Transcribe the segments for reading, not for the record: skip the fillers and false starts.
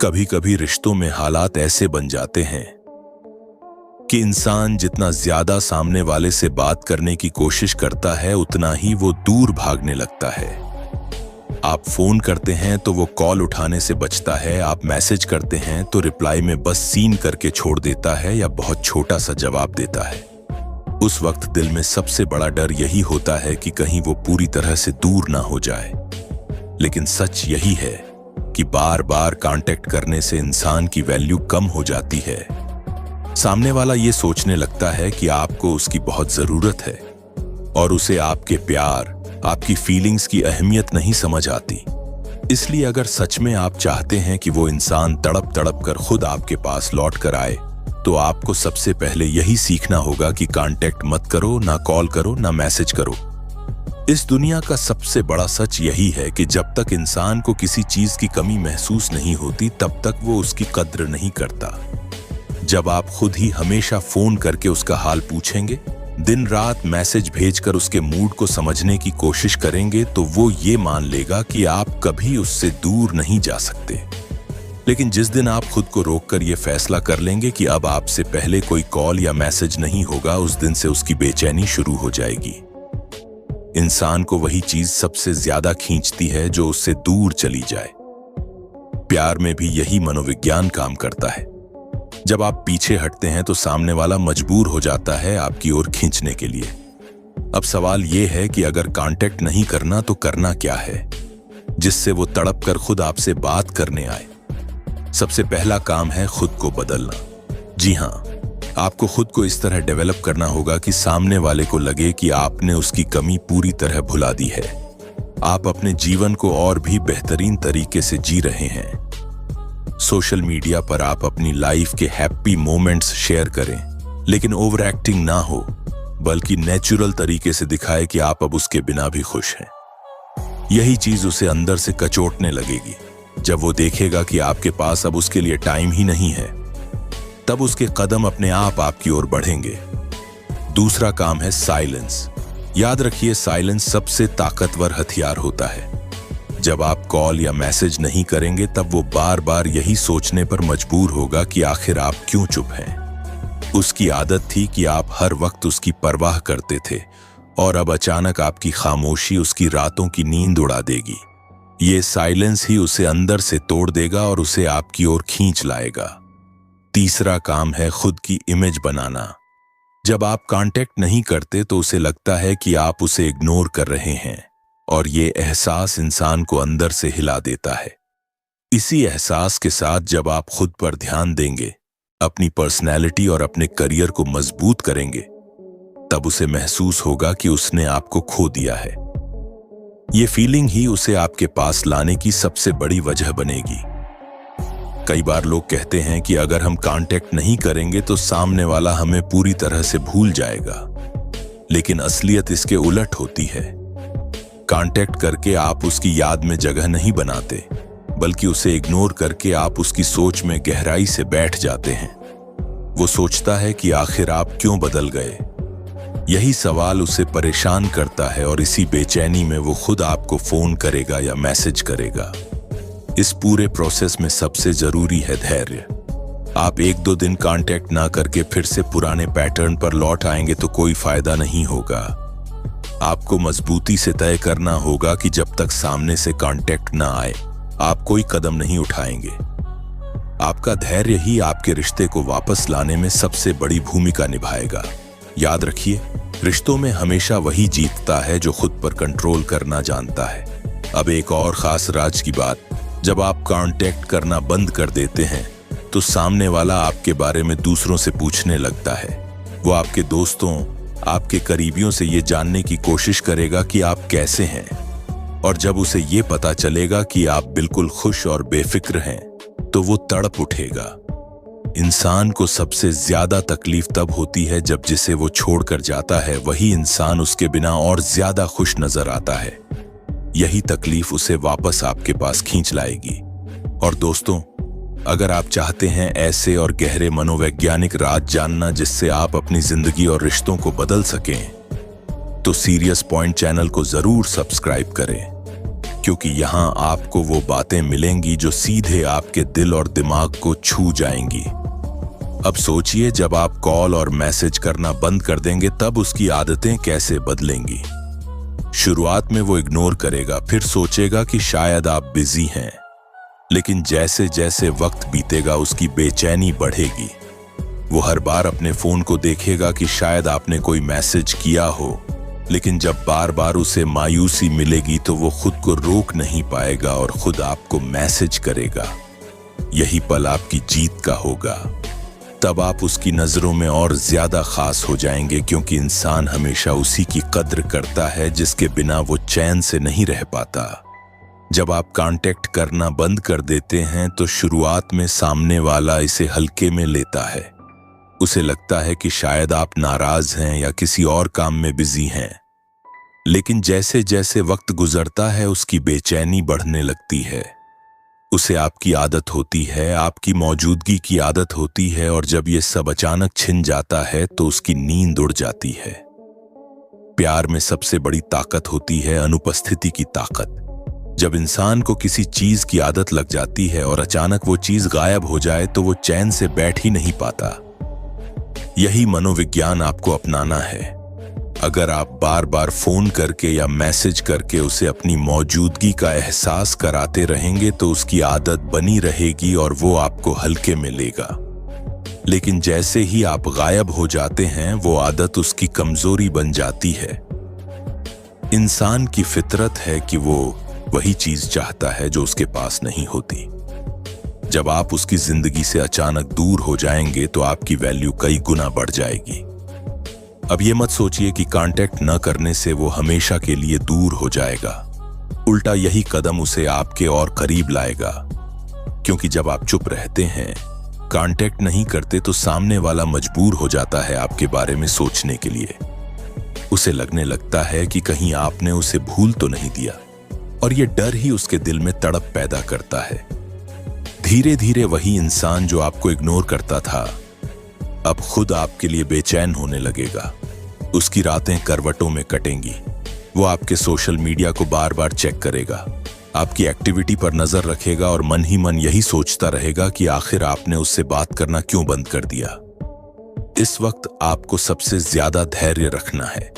कभी कभी रिश्तों में हालात ऐसे बन जाते हैं कि इंसान जितना ज्यादा सामने वाले से बात करने की कोशिश करता है उतना ही वो दूर भागने लगता है। आप फोन करते हैं तो वो कॉल उठाने से बचता है, आप मैसेज करते हैं तो रिप्लाई में बस सीन करके छोड़ देता है या बहुत छोटा सा जवाब देता है। उस वक्त दिल में सबसे बड़ा डर यही होता है कि कहीं वो पूरी तरह से दूर ना हो जाए। लेकिन सच यही है कि बार बार कांटेक्ट करने से इंसान की वैल्यू कम हो जाती है। सामने वाला ये सोचने लगता है कि आपको उसकी बहुत जरूरत है और उसे आपके प्यार, आपकी फीलिंग्स की अहमियत नहीं समझ आती। इसलिए अगर सच में आप चाहते हैं कि वो इंसान तड़प तड़प कर खुद आपके पास लौट कर आए, तो आपको सबसे पहले यही सीखना होगा कि कांटेक्ट मत करो, ना कॉल करो, ना मैसेज करो। इस दुनिया का सबसे बड़ा सच यही है कि जब तक इंसान को किसी चीज की कमी महसूस नहीं होती तब तक वो उसकी कद्र नहीं करता। जब आप खुद ही हमेशा फोन करके उसका हाल पूछेंगे, दिन रात मैसेज भेजकर उसके मूड को समझने की कोशिश करेंगे, तो वो ये मान लेगा कि आप कभी उससे दूर नहीं जा सकते। लेकिन जिस दिन आप खुद को रोककर ये फैसला कर लेंगे कि अब आपसे पहले कोई कॉल या मैसेज नहीं होगा, उस दिन से उसकी बेचैनी शुरू हो जाएगी। इंसान को वही चीज सबसे ज्यादा खींचती है जो उससे दूर चली जाए। प्यार में भी यही मनोविज्ञान काम करता है। जब आप पीछे हटते हैं तो सामने वाला मजबूर हो जाता है आपकी ओर खींचने के लिए। अब सवाल यह है कि अगर कांटेक्ट नहीं करना तो करना क्या है जिससे वो तड़प कर खुद आपसे बात करने आए। सबसे पहला काम है खुद को बदलना। जी हां, आपको खुद को इस तरह डेवलप करना होगा कि सामने वाले को लगे कि आपने उसकी कमी पूरी तरह भुला दी है। आप अपने जीवन को और भी बेहतरीन तरीके से जी रहे हैं। सोशल मीडिया पर आप अपनी लाइफ के हैप्पी मोमेंट्स शेयर करें, लेकिन ओवर एक्टिंग ना हो, बल्कि नेचुरल तरीके से दिखाए कि आप अब उसके बिना भी खुश हैं। यही चीज उसे अंदर से कचोटने लगेगी। जब वो देखेगा कि आपके पास अब उसके लिए टाइम ही नहीं है, तब उसके कदम अपने आप आपकी ओर बढ़ेंगे। दूसरा काम है साइलेंस। याद रखिए, साइलेंस सबसे ताकतवर हथियार होता है। जब आप कॉल या मैसेज नहीं करेंगे तब वो बार बार यही सोचने पर मजबूर होगा कि आखिर आप क्यों चुप हैं। उसकी आदत थी कि आप हर वक्त उसकी परवाह करते थे और अब अचानक आपकी खामोशी उसकी रातों की नींद उड़ा देगी। ये साइलेंस ही उसे अंदर से तोड़ देगा और उसे आपकी ओर खींच लाएगा। तीसरा काम है खुद की इमेज बनाना। जब आप कांटेक्ट नहीं करते तो उसे लगता है कि आप उसे इग्नोर कर रहे हैं और ये एहसास इंसान को अंदर से हिला देता है। इसी एहसास के साथ जब आप खुद पर ध्यान देंगे, अपनी पर्सनैलिटी और अपने करियर को मजबूत करेंगे, तब उसे महसूस होगा कि उसने आपको खो दिया है। ये फीलिंग ही उसे आपके पास लाने की सबसे बड़ी वजह बनेगी। कई बार लोग कहते हैं कि अगर हम कांटेक्ट नहीं करेंगे तो सामने वाला हमें पूरी तरह से भूल जाएगा, लेकिन असलियत इसके उलट होती है। कांटेक्ट करके आप उसकी याद में जगह नहीं बनाते, बल्कि उसे इग्नोर करके आप उसकी सोच में गहराई से बैठ जाते हैं। वो सोचता है कि आखिर आप क्यों बदल गए। यही सवाल उसे परेशान करता है और इसी बेचैनी में वो खुद आपको फोन करेगा या मैसेज करेगा। इस पूरे प्रोसेस में सबसे जरूरी है धैर्य। आप 1-2 दिन कांटेक्ट ना करके फिर से पुराने पैटर्न पर लौट आएंगे तो कोई फायदा नहीं होगा। आपको मजबूती से तय करना होगा कि जब तक सामने से कांटेक्ट ना आए, आप कोई कदम नहीं उठाएंगे। आपका धैर्य ही आपके रिश्ते को वापस लाने में सबसे बड़ी भूमिका निभाएगा। याद रखिए, रिश्तों में हमेशा वही जीतता है जो खुद पर कंट्रोल करना जानता है। अब एक और खास राज की बात, जब आप कांटेक्ट करना बंद कर देते हैं तो सामने वाला आपके बारे में दूसरों से पूछने लगता है। वो आपके दोस्तों, आपके करीबियों से ये जानने की कोशिश करेगा कि आप कैसे हैं, और जब उसे ये पता चलेगा कि आप बिल्कुल खुश और बेफिक्र हैं तो वो तड़प उठेगा। इंसान को सबसे ज्यादा तकलीफ तब होती है जब जिसे वो छोड़कर जाता है वही इंसान उसके बिना और ज्यादा खुश नजर आता है। यही तकलीफ उसे वापस आपके पास खींच लाएगी। और दोस्तों, अगर आप चाहते हैं ऐसे और गहरे मनोवैज्ञानिक राज जानना जिससे आप अपनी जिंदगी और रिश्तों को बदल सकें, तो सीरियस पॉइंट चैनल को जरूर सब्सक्राइब करें। क्योंकि यहाँ आपको वो बातें मिलेंगी जो सीधे आपके दिल और दिमाग को छू जाएंगी। अब सोचिए, जब आप कॉल और मैसेज करना बंद कर देंगे तब उसकी आदतें कैसे बदलेंगी। शुरुआत में वो इग्नोर करेगा, फिर सोचेगा कि शायद आप बिजी हैं, लेकिन जैसे जैसे वक्त बीतेगा उसकी बेचैनी बढ़ेगी। वो हर बार अपने फोन को देखेगा कि शायद आपने कोई मैसेज किया हो, लेकिन जब बार बार उसे मायूसी मिलेगी तो वो खुद को रोक नहीं पाएगा और खुद आपको मैसेज करेगा। यही पल आपकी जीत का होगा। तब आप उसकी नजरों में और ज्यादा खास हो जाएंगे, क्योंकि इंसान हमेशा उसी की कद्र करता है जिसके बिना वो चैन से नहीं रह पाता। जब आप कांटेक्ट करना बंद कर देते हैं तो शुरुआत में सामने वाला इसे हल्के में लेता है। उसे लगता है कि शायद आप नाराज हैं या किसी और काम में बिजी हैं, लेकिन जैसे जैसे वक्त गुजरता है उसकी बेचैनी बढ़ने लगती है। उसे आपकी आदत होती है, आपकी मौजूदगी की आदत होती है, और जब ये सब अचानक छिन जाता है तो उसकी नींद उड़ जाती है। प्यार में सबसे बड़ी ताकत होती है अनुपस्थिति की ताकत। जब इंसान को किसी चीज की आदत लग जाती है और अचानक वो चीज गायब हो जाए तो वो चैन से बैठ ही नहीं पाता। यही मनोविज्ञान आपको अपनाना है। अगर आप बार बार फोन करके या मैसेज करके उसे अपनी मौजूदगी का एहसास कराते रहेंगे तो उसकी आदत बनी रहेगी और वो आपको हल्के में लेगा। लेकिन जैसे ही आप गायब हो जाते हैं वो आदत उसकी कमजोरी बन जाती है। इंसान की फितरत है कि वो वही चीज चाहता है जो उसके पास नहीं होती। जब आप उसकी जिंदगी से अचानक दूर हो जाएंगे तो आपकी वैल्यू कई गुना बढ़ जाएगी। अब ये मत सोचिए कि कांटेक्ट न करने से वो हमेशा के लिए दूर हो जाएगा। उल्टा यही कदम उसे आपके और करीब लाएगा, क्योंकि जब आप चुप रहते हैं, कांटेक्ट नहीं करते, तो सामने वाला मजबूर हो जाता है आपके बारे में सोचने के लिए। उसे लगने लगता है कि कहीं आपने उसे भूल तो नहीं दिया, और ये डर ही उसके दिल में तड़प पैदा करता है। धीरे धीरे वही इंसान जो आपको इग्नोर करता था अब खुद आपके लिए बेचैन होने लगेगा। उसकी रातें करवटों में कटेंगी। वो आपके सोशल मीडिया को बार बार चेक करेगा, आपकी एक्टिविटी पर नजर रखेगा और मन ही मन यही सोचता रहेगा कि आखिर आपने उससे बात करना क्यों बंद कर दिया। इस वक्त आपको सबसे ज्यादा धैर्य रखना है।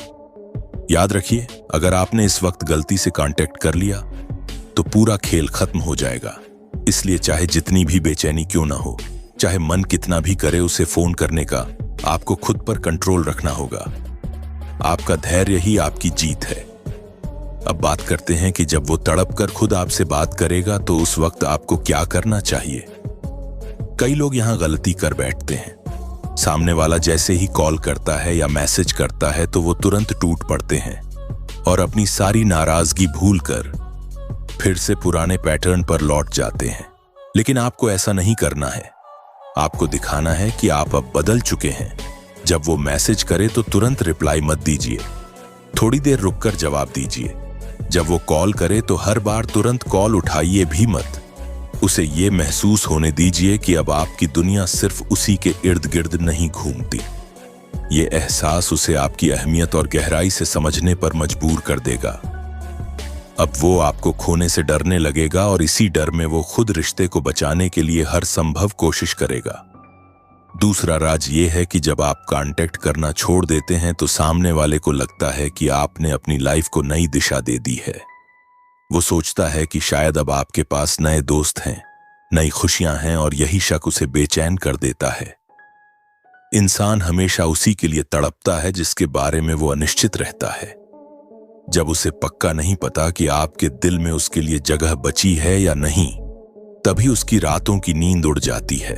याद रखिए, अगर आपने इस वक्त गलती से कांटेक्ट कर लिया तो पूरा खेल खत्म हो जाएगा। इसलिए चाहे जितनी भी बेचैनी क्यों ना हो, चाहे मन कितना भी करे उसे फोन करने का, आपको खुद पर कंट्रोल रखना होगा। आपका धैर्य ही आपकी जीत है। अब बात करते हैं कि जब वो तड़प कर खुद आपसे बात करेगा तो उस वक्त आपको क्या करना चाहिए। कई लोग यहां गलती कर बैठते हैं। सामने वाला जैसे ही कॉल करता है या मैसेज करता है तो वो तुरंत टूट पड़ते हैं और अपनी सारी नाराजगी भूलकर फिर से पुराने पैटर्न पर लौट जाते हैं। लेकिन आपको ऐसा नहीं करना है। आपको दिखाना है कि आप अब बदल चुके हैं। जब वो मैसेज करे तो तुरंत रिप्लाई मत दीजिए, थोड़ी देर रुककर जवाब दीजिए। जब वो कॉल करे तो हर बार तुरंत कॉल उठाइए भी मत। उसे ये महसूस होने दीजिए कि अब आपकी दुनिया सिर्फ उसी के इर्द गिर्द नहीं घूमती। ये एहसास उसे आपकी अहमियत और गहराई से समझने पर मजबूर कर देगा। अब वो आपको खोने से डरने लगेगा और इसी डर में वो खुद रिश्ते को बचाने के लिए हर संभव कोशिश करेगा। दूसरा राज ये है कि जब आप कांटेक्ट करना छोड़ देते हैं तो सामने वाले को लगता है कि आपने अपनी लाइफ को नई दिशा दे दी है। वो सोचता है कि शायद अब आपके पास नए दोस्त हैं, नई खुशियां हैं, और यही शक उसे बेचैन कर देता है। इंसान हमेशा उसी के लिए तड़पता है जिसके बारे में वो अनिश्चित रहता है। जब उसे पक्का नहीं पता कि आपके दिल में उसके लिए जगह बची है या नहीं, तभी उसकी रातों की नींद उड़ जाती है।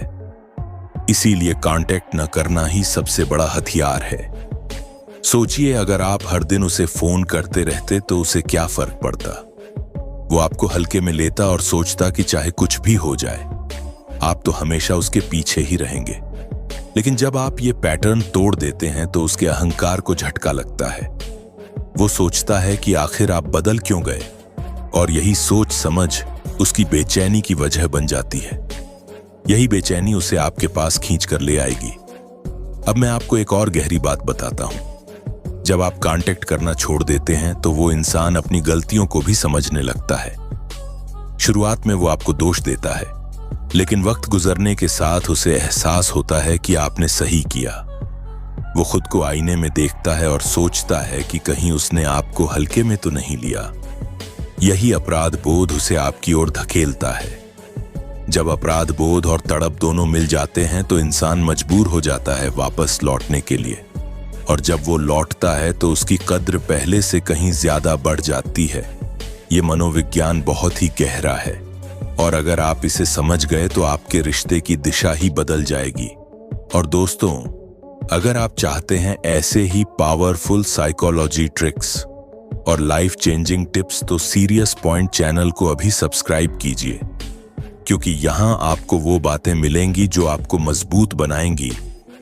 इसीलिए कांटेक्ट न करना ही सबसे बड़ा हथियार है। सोचिए, अगर आप हर दिन उसे फोन करते रहते तो उसे क्या फर्क पड़ता। वो आपको हल्के में लेता और सोचता कि चाहे कुछ भी हो जाए, आप तो हमेशा उसके पीछे ही रहेंगे। लेकिन जब आप ये पैटर्न तोड़ देते हैं तो उसके अहंकार को झटका लगता है। वो सोचता है कि आखिर आप बदल क्यों गए, और यही सोच समझ उसकी बेचैनी की वजह बन जाती है। यही बेचैनी उसे आपके पास खींच कर ले आएगी। अब मैं आपको एक और गहरी बात बताता हूं। जब आप कांटेक्ट करना छोड़ देते हैं तो वो इंसान अपनी गलतियों को भी समझने लगता है। शुरुआत में वो आपको दोष देता है, लेकिन वक्त गुजरने के साथ उसे एहसास होता है कि आपने सही किया। वो खुद को आईने में देखता है और सोचता है कि कहीं उसने आपको हल्के में तो नहीं लिया। यही अपराध बोध उसे आपकी ओर धकेलता है। जब अपराध बोध और तड़प दोनों मिल जाते हैं तो इंसान मजबूर हो जाता है वापस लौटने के लिए, और जब वो लौटता है तो उसकी कद्र पहले से कहीं ज्यादा बढ़ जाती है। ये मनोविज्ञान बहुत ही गहरा है, और अगर आप इसे समझ गए तो आपके रिश्ते की दिशा ही बदल जाएगी। और दोस्तों, अगर आप चाहते हैं ऐसे ही पावरफुल साइकोलॉजी ट्रिक्स और लाइफ चेंजिंग टिप्स तो सीरियस पॉइंट चैनल को अभी सब्सक्राइब कीजिए, क्योंकि यहां आपको वो बातें मिलेंगी जो आपको मजबूत बनाएंगी,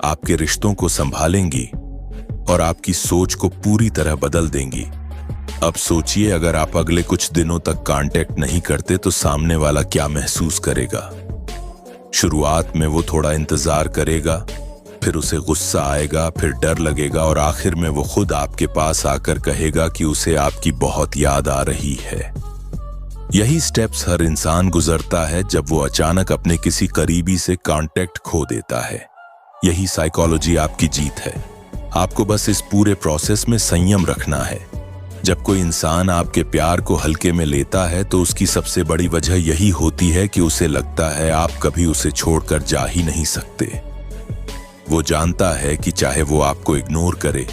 आपके रिश्तों को संभालेंगी और आपकी सोच को पूरी तरह बदल देंगी। अब सोचिए, अगर आप अगले कुछ दिनों तक कांटेक्ट नहीं करते तो सामने वाला क्या महसूस करेगा। शुरुआत में वो थोड़ा इंतजार करेगा, फिर उसे गुस्सा आएगा, फिर डर लगेगा और आखिर में वो खुद आपके पास आकर कहेगा कि उसे आपकी बहुत याद आ रही है। यही स्टेप्स हर इंसान गुजरता है जब वो अचानक अपने किसी करीबी से कांटेक्ट खो देता है। यही साइकोलॉजी आपकी जीत है। आपको बस इस पूरे प्रोसेस में संयम रखना है। जब कोई इंसान आपके प्यार को हल्के में लेता है तो उसकी सबसे बड़ी वजह यही होती है कि उसे लगता है आप कभी उसे छोड़कर जा ही नहीं सकते। वो जानता है कि चाहे वो आपको इग्नोर करे,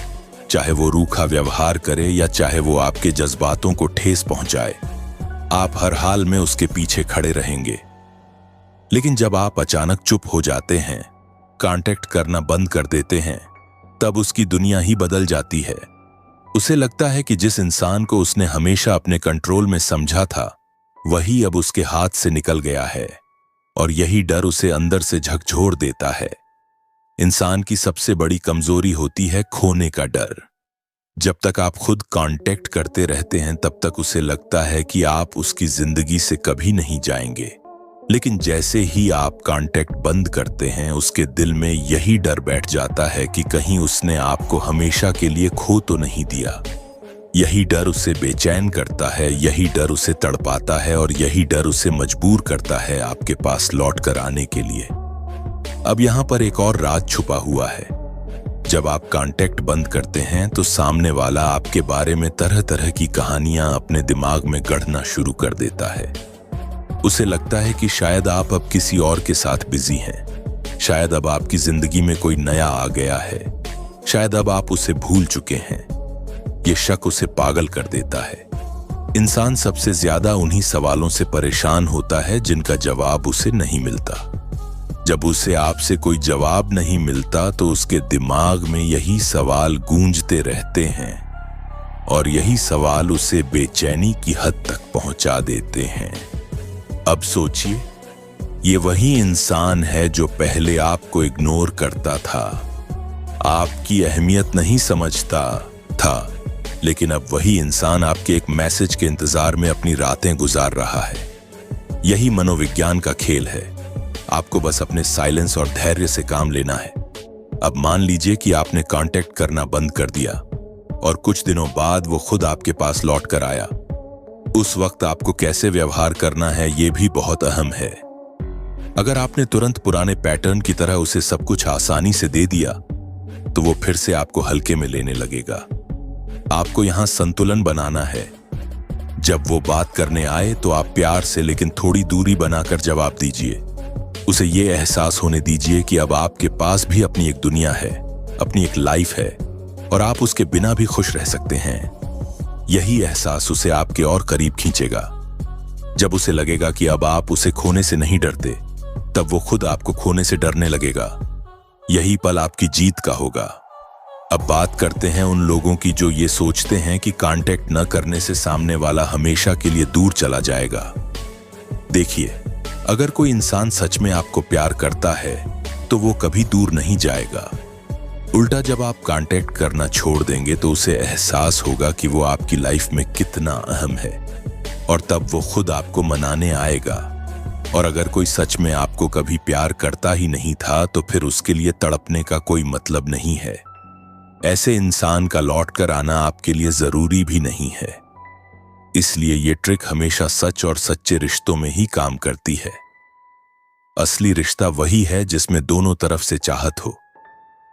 चाहे वो रूखा व्यवहार करे या चाहे वो आपके जज्बातों को ठेस पहुंचाए, आप हर हाल में उसके पीछे खड़े रहेंगे। लेकिन जब आप अचानक चुप हो जाते हैं, कांटेक्ट करना बंद कर देते हैं, तब उसकी दुनिया ही बदल जाती है। उसे लगता है कि जिस इंसान को उसने हमेशा अपने कंट्रोल में समझा था, वही अब उसके हाथ से निकल गया है, और यही डर उसे अंदर से झकझोर देता है। इंसान की सबसे बड़ी कमजोरी होती है खोने का डर। जब तक आप खुद कांटेक्ट करते रहते हैं तब तक उसे लगता है कि आप उसकी जिंदगी से कभी नहीं जाएंगे, लेकिन जैसे ही आप कांटेक्ट बंद करते हैं उसके दिल में यही डर बैठ जाता है कि कहीं उसने आपको हमेशा के लिए खो तो नहीं दिया। यही डर उसे बेचैन करता है, यही डर उसे तड़पाता है और यही डर उसे मजबूर करता है आपके पास लौट कर आने के लिए। अब यहां पर एक और राज छुपा हुआ है। जब आप कांटेक्ट बंद करते हैं तो सामने वाला आपके बारे में तरह तरह की कहानियां अपने दिमाग में गढ़ना शुरू कर देता है। उसे लगता है कि शायद आप अब किसी और के साथ बिजी हैं, शायद अब आपकी जिंदगी में कोई नया आ गया है, शायद अब आप उसे भूल चुके हैं। ये शक उसे पागल कर देता है। इंसान सबसे ज्यादा उन्हीं सवालों से परेशान होता है जिनका जवाब उसे नहीं मिलता। जब उसे आपसे कोई जवाब नहीं मिलता तो उसके दिमाग में यही सवाल गूंजते रहते हैं, और यही सवाल उसे बेचैनी की हद तक पहुंचा देते हैं। अब सोचिए, ये वही इंसान है जो पहले आपको इग्नोर करता था, आपकी अहमियत नहीं समझता था, लेकिन अब वही इंसान आपके एक मैसेज के इंतजार में अपनी रातें गुजार रहा है। यही मनोविज्ञान का खेल है। आपको बस अपने साइलेंस और धैर्य से काम लेना है। अब मान लीजिए कि आपने कांटेक्ट करना बंद कर दिया और कुछ दिनों बाद वो खुद आपके पास लौट कर आया। उस वक्त आपको कैसे व्यवहार करना है ये भी बहुत अहम है। अगर आपने तुरंत पुराने पैटर्न की तरह उसे सब कुछ आसानी से दे दिया तो वो फिर से आपको हल्के में लेने लगेगा। आपको यहां संतुलन बनाना है। जब वो बात करने आए तो आप प्यार से लेकिन थोड़ी दूरी बनाकर जवाब दीजिए। उसे ये एहसास होने दीजिए कि अब आपके पास भी अपनी एक दुनिया है, अपनी एक लाइफ है, और आप उसके बिना भी खुश रह सकते हैं। यही एहसास उसे आपके और करीब खींचेगा। जब उसे लगेगा कि अब आप उसे खोने से नहीं डरते, तब वो खुद आपको खोने से डरने लगेगा। यही पल आपकी जीत का होगा। अब बात करते हैं उन लोगों की जो ये सोचते हैं कि कांटेक्ट न करने से सामने वाला हमेशा के लिए दूर चला जाएगा। देखिए, अगर कोई इंसान सच में आपको प्यार करता है तो वो कभी दूर नहीं जाएगा। उल्टा जब आप कांटेक्ट करना छोड़ देंगे तो उसे एहसास होगा कि वो आपकी लाइफ में कितना अहम है, और तब वो खुद आपको मनाने आएगा। और अगर कोई सच में आपको कभी प्यार करता ही नहीं था तो फिर उसके लिए तड़पने का कोई मतलब नहीं है। ऐसे इंसान का लौट कर आना आपके लिए जरूरी भी नहीं है। इसलिए ये ट्रिक हमेशा सच और सच्चे रिश्तों में ही काम करती है। असली रिश्ता वही है जिसमें दोनों तरफ से चाहत हो,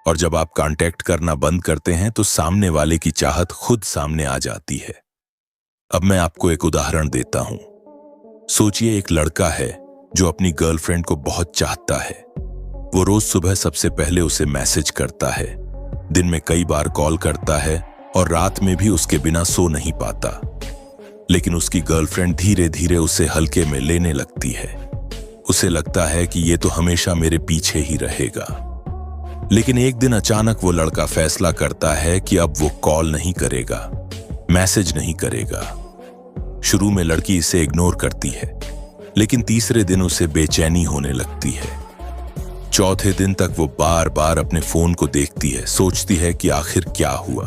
और जब आप कांटेक्ट करना बंद करते हैं तो सामने वाले की चाहत खुद सामने आ जाती है। अब मैं आपको एक उदाहरण देता हूं। सोचिए एक लड़का है जो अपनी गर्लफ्रेंड को बहुत चाहता है। वो रोज सुबह सबसे पहले उसे मैसेज करता है, दिन में कई बार कॉल करता है और रात में भी उसके बिना सो नहीं पाता। लेकिन उसकी गर्लफ्रेंड धीरे धीरे उसे हल्के में लेने लगती है। उसे लगता है कि ये तो हमेशा मेरे पीछे ही रहेगा। लेकिन एक दिन अचानक वो लड़का फैसला करता है कि अब वो कॉल नहीं करेगा, मैसेज नहीं करेगा। शुरू में लड़की इसे इग्नोर करती है, लेकिन तीसरे दिन उसे बेचैनी होने लगती है। चौथे दिन तक वो बार बार अपने फोन को देखती है, सोचती है कि आखिर क्या हुआ।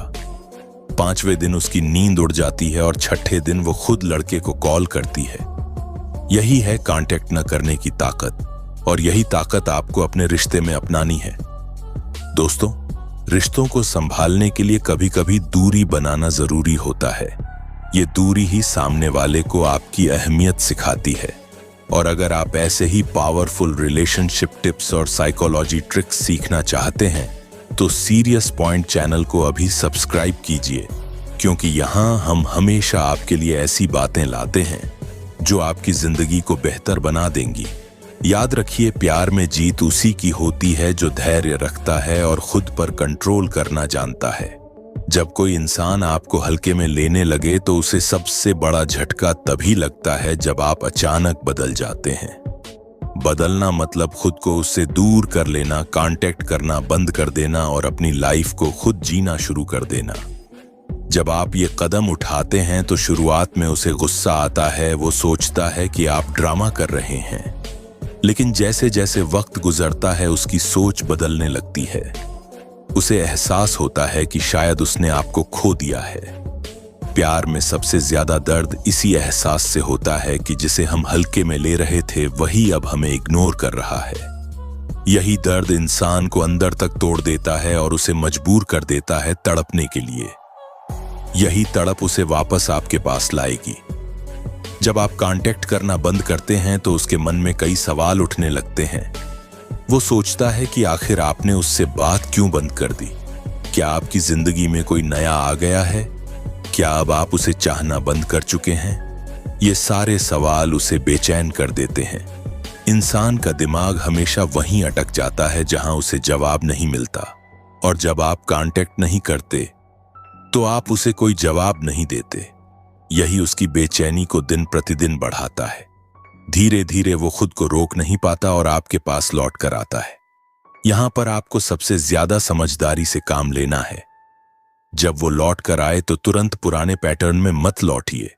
पांचवें दिन उसकी नींद उड़ जाती है और छठे दिन वो खुद लड़के को कॉल करती है। यही है कांटेक्ट न करने की ताकत, और यही ताकत आपको अपने रिश्ते में अपनानी है। दोस्तों, रिश्तों को संभालने के लिए कभी कभी दूरी बनाना जरूरी होता है। ये दूरी ही सामने वाले को आपकी अहमियत सिखाती है। और अगर आप ऐसे ही पावरफुल रिलेशनशिप टिप्स और साइकोलॉजी ट्रिक्स सीखना चाहते हैं तो सीरियस पॉइंट चैनल को अभी सब्सक्राइब कीजिए, क्योंकि यहाँ हम हमेशा आपके लिए ऐसी बातें लाते हैं जो आपकी जिंदगी को बेहतर बना देंगी। याद रखिए, प्यार में जीत उसी की होती है जो धैर्य रखता है और खुद पर कंट्रोल करना जानता है। जब कोई इंसान आपको हल्के में लेने लगे तो उसे सबसे बड़ा झटका तभी लगता है जब आप अचानक बदल जाते हैं। बदलना मतलब खुद को उससे दूर कर लेना, कांटेक्ट करना बंद कर देना और अपनी लाइफ को खुद जीना शुरू कर देना। जब आप ये कदम उठाते हैं तो शुरुआत में उसे गुस्सा आता है, वो सोचता है कि आप ड्रामा कर रहे हैं। लेकिन जैसे जैसे वक्त गुजरता है उसकी सोच बदलने लगती है। उसे एहसास होता है कि शायद उसने आपको खो दिया है। प्यार में सबसे ज्यादा दर्द इसी एहसास से होता है कि जिसे हम हल्के में ले रहे थे वही अब हमें इग्नोर कर रहा है। यही दर्द इंसान को अंदर तक तोड़ देता है और उसे मजबूर कर देता है तड़पने के लिए। यही तड़प उसे वापस आपके पास लाएगी। जब आप कांटेक्ट करना बंद करते हैं तो उसके मन में कई सवाल उठने लगते हैं। वो सोचता है कि आखिर आपने उससे बात क्यों बंद कर दी? क्या आपकी जिंदगी में कोई नया आ गया है? क्या अब आप उसे चाहना बंद कर चुके हैं? ये सारे सवाल उसे बेचैन कर देते हैं। इंसान का दिमाग हमेशा वहीं अटक जाता है जहां उसे जवाब नहीं मिलता, और जब आप कांटेक्ट नहीं करते तो आप उसे कोई जवाब नहीं देते। यही उसकी बेचैनी को दिन प्रतिदिन बढ़ाता है। धीरे धीरे वो खुद को रोक नहीं पाता और आपके पास लौट कर आता है। यहां पर आपको सबसे ज्यादा समझदारी से काम लेना है। जब वो लौट कर आए तो तुरंत पुराने पैटर्न में मत लौटिए।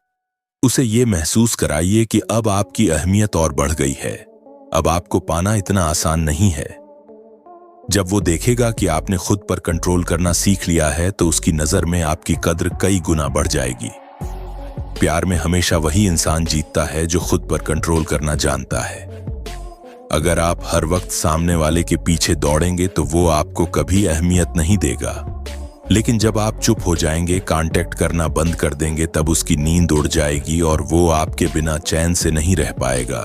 उसे ये महसूस कराइए कि अब आपकी अहमियत और बढ़ गई है। अब आपको पाना इतना आसान नहीं है। जब वो देखेगा कि आपने खुद पर कंट्रोल करना सीख लिया है तो उसकी नजर में आपकी कद्र कई गुना बढ़ जाएगी। प्यार में हमेशा वही इंसान जीतता है जो खुद पर कंट्रोल करना जानता है। अगर आप हर वक्त सामने वाले के पीछे दौड़ेंगे तो वो आपको कभी अहमियत नहीं देगा। लेकिन जब आप चुप हो जाएंगे, कांटेक्ट करना बंद कर देंगे, तब उसकी नींद उड़ जाएगी और वो आपके बिना चैन से नहीं रह पाएगा।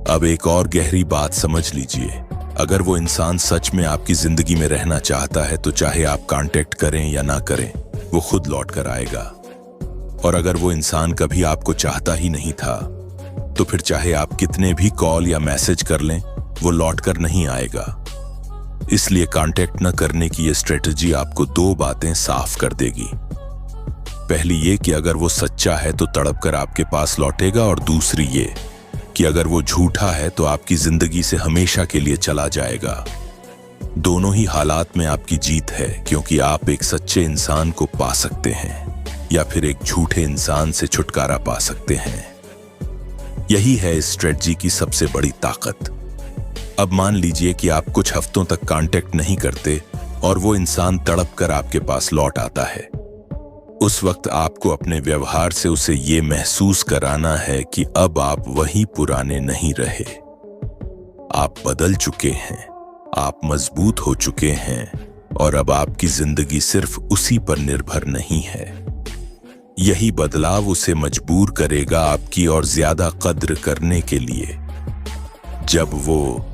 अब एक और गहरी बात समझ लीजिए, अगर वो इंसान सच में आपकी जिंदगी में रहना चाहता है तो चाहे आप कांटेक्ट करें या ना करें, वो खुद लौट कर आएगा। और अगर वो इंसान कभी आपको चाहता ही नहीं था तो फिर चाहे आप कितने भी कॉल या मैसेज कर लें, वो लौट कर नहीं आएगा। इसलिए कांटेक्ट न करने की ये स्ट्रेटजी आपको दो बातें साफ कर देगी। पहली ये कि अगर वो सच्चा है तो तड़प कर आपके पास लौटेगा, और दूसरी ये कि अगर वो झूठा है तो आपकी जिंदगी से हमेशा के लिए चला जाएगा। दोनों ही हालात में आपकी जीत है, क्योंकि आप एक सच्चे इंसान को पा सकते हैं या फिर एक झूठे इंसान से छुटकारा पा सकते हैं। यही है इस स्ट्रेटजी की सबसे बड़ी ताकत। अब मान लीजिए कि आप कुछ हफ्तों तक कांटेक्ट नहीं करते और वो इंसान तड़प कर आपके पास लौट आता है। उस वक्त आपको अपने व्यवहार से उसे ये महसूस कराना है कि अब आप वही पुराने नहीं रहे। आप बदल चुके हैं, आप मजबूत हो चुके हैं, और अब आपकी जिंदगी सिर्फ उसी पर निर्भर नहीं है। यही बदलाव उसे मजबूर करेगा आपकी और ज्यादा कद्र करने के लिए। जब वो